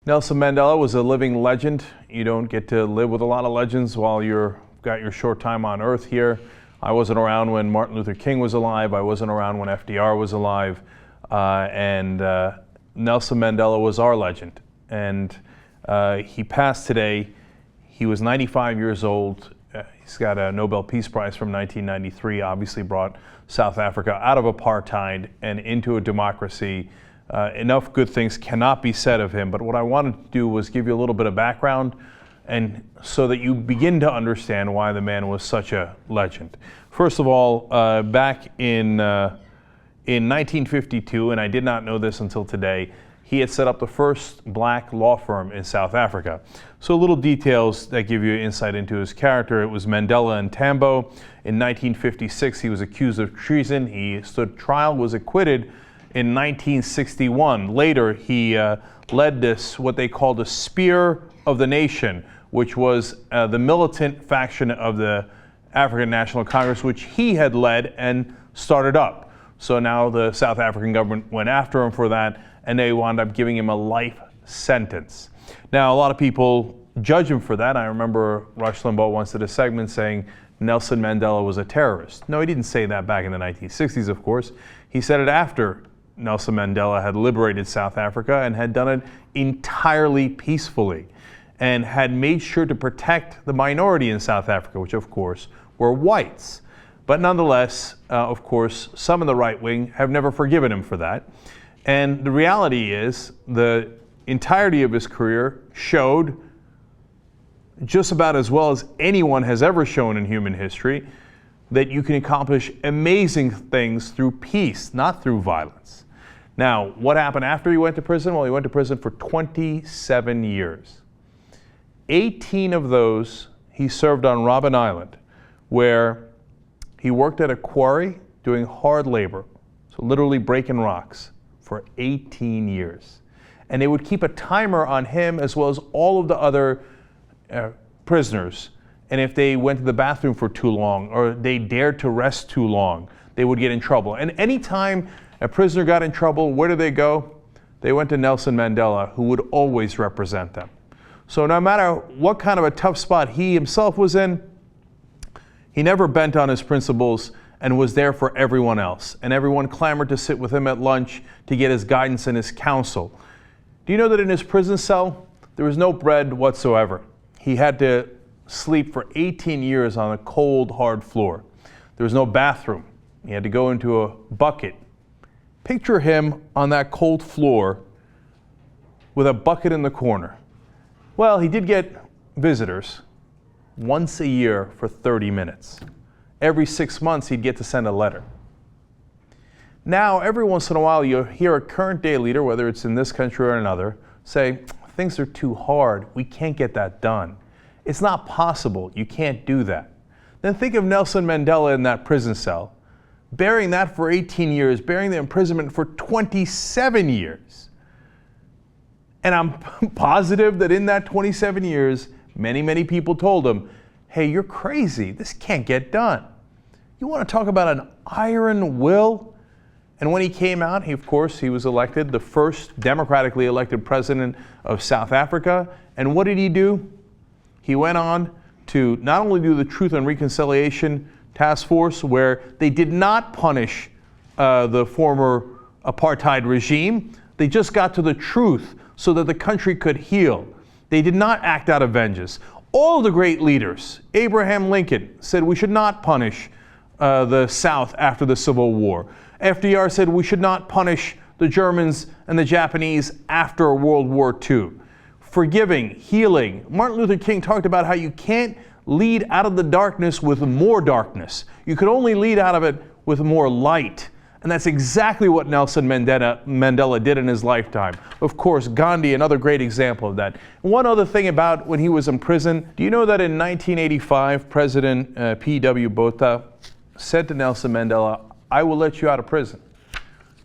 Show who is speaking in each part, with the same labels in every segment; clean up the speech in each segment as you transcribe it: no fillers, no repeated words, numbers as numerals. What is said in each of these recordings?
Speaker 1: Nelson Mandela was a living legend. You don't get to live with a lot of legends while you've got your short time on earth here. I wasn't around when Martin Luther King was alive. I wasn't around when FDR was alive. And Nelson Mandela was our legend. And he passed today. He was 95 years old. He's got a Nobel Peace Prize from 1993, obviously brought South Africa out of apartheid and into a democracy. Enough good things cannot be said of him, but what I wanted to do was give you a little bit of background and so that you begin to understand why the man was such a legend. First of all, back in 1952, and I did not know this until today, he had set up the first black law firm in South Africa. So little details that give you insight into his character. It was Mandela and Tambo. In 1956, he was accused of treason. He stood trial, was acquitted in 1961. Later, he led this, what they called the Spear of the Nation, which was the militant faction of the African National Congress, which he had led and started up. So now the South African government went after him for that, and they wound up giving him a life sentence. Now, a lot of people judge him for that. I remember Rush Limbaugh once did a segment saying Nelson Mandela was a terrorist. No, he didn't say that back in the 1960s, of course. He said it after Nelson Mandela had liberated South Africa and had done it entirely peacefully and had made sure to protect the minority in South Africa, which of course were whites. But nonetheless, of course, some in the right wing have never forgiven him for that. And the reality is the entirety of his career showed just about as well as anyone has ever shown in human history that you can accomplish amazing things through peace, not through violence. Now, what happened after he went to prison? Well, he went to prison for 27 years. 18 of those he served on Robben Island, where he worked at a quarry doing hard labor, so literally breaking rocks, for 18 years. And they would keep a timer on him as well as all of the other prisoners. And if they went to the bathroom for too long or they dared to rest too long, they would get in trouble. And anytime a prisoner got in trouble, where did they go? They went to Nelson Mandela, who would always represent them. So no matter what kind of a tough spot he himself was in, he never bent on his principles and was there for everyone else. And everyone clamored to sit with him at lunch to get his guidance and his counsel. Do you know that in his prison cell, there was no bread whatsoever? He had to sleep for 18 years on a cold, hard floor. There was no bathroom. He had to go into a bucket. Picture him on that cold floor with a bucket in the corner. Well, he did get visitors once a year for 30 minutes. Every 6 months, he'd get to send a letter. Now, every once in a while, you'll hear a current day leader, whether it's in this country or another, say, things are too hard. We can't get that done. It's not possible. You can't do that. Then think of Nelson Mandela in that prison cell, bearing that for 18 years, bearing the imprisonment for 27 years. And I'm positive that in that 27 years, many, many people told him, hey, you're crazy. This can't get done. You want to talk about an iron will? And when he came out, he was elected the first democratically elected president of South Africa. And what did he do? He went on to not only do the Truth and Reconciliation Task Force, where they did not punish the former apartheid regime. They just got to the truth so that the country could heal. They did not act out of vengeance. All of the great leaders, Abraham Lincoln said we should not punish the South after the Civil War. FDR said we should not punish the Germans and the Japanese after World War II. Forgiving, healing. Martin Luther King talked about how you can't lead out of the darkness with more darkness. You could only lead out of it with more light. And that's exactly what Nelson Mandela did in his lifetime. Of course, Gandhi, another great example of that. One other thing about when he was in prison, do you know that in 1985, President P.W. Botha said to Nelson Mandela, I will let you out of prison.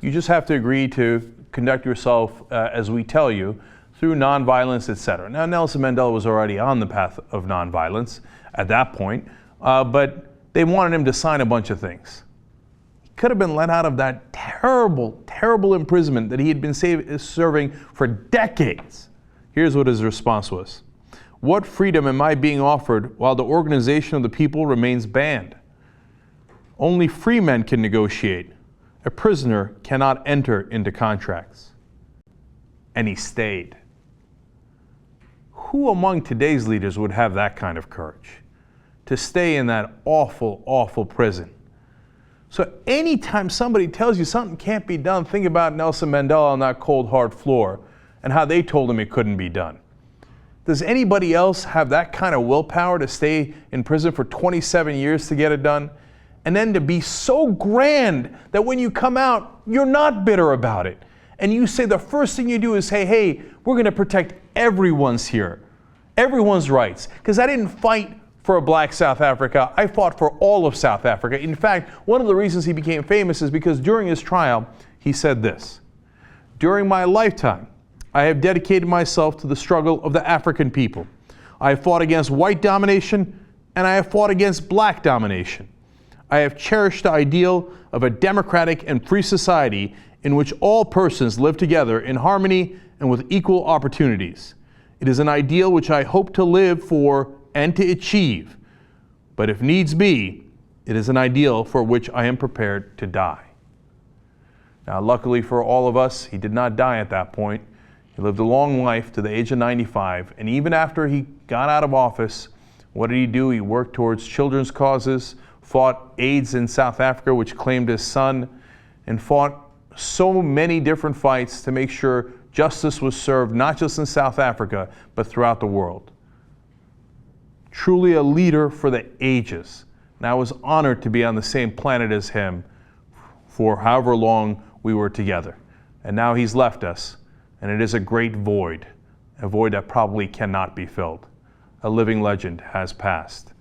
Speaker 1: You just have to agree to conduct yourself as we tell you, through nonviolence, etc. Now, Nelson Mandela was already on the path of nonviolence at that point, but they wanted him to sign a bunch of things. Could have been let out of that terrible, terrible imprisonment that he had been serving for decades. Here's what his response was. What freedom am I being offered while the organization of the people remains banned? Only free men can negotiate. A prisoner cannot enter into contracts. And he stayed. Who among today's leaders would have that kind of courage? To stay in that awful, awful prison. So anytime somebody tells you something can't be done, think about Nelson Mandela on that cold, hard floor and how they told him it couldn't be done. Does anybody else have that kind of willpower to stay in prison for 27 years to get it done? And then to be so grand that when you come out, you're not bitter about it. And you say the first thing you do is say, hey, we're going to protect everyone's rights. Because I didn't fight for a black South Africa, I fought for all of South Africa. In fact, one of the reasons he became famous is because during his trial, he said this, during my lifetime, I have dedicated myself to the struggle of the African people. I have fought against white domination, and I have fought against black domination. I have cherished the ideal of a democratic and free society in which all persons live together in harmony and with equal opportunities. It is an ideal which I hope to live for and to achieve, but if needs be, it is an ideal for which I am prepared to die. Now, luckily for all of us, he did not die at that point. He lived a long life to the age of 95, and even after he got out of office, what did he do? He worked towards children's causes, fought AIDS in South Africa, which claimed his son, and fought so many different fights to make sure justice was served, not just in South Africa, but throughout the world. Truly a leader for the ages. And I was honored to be on the same planet as him for however long we were together. And now he's left us, and it is a great void, a void that probably cannot be filled. A living legend has passed.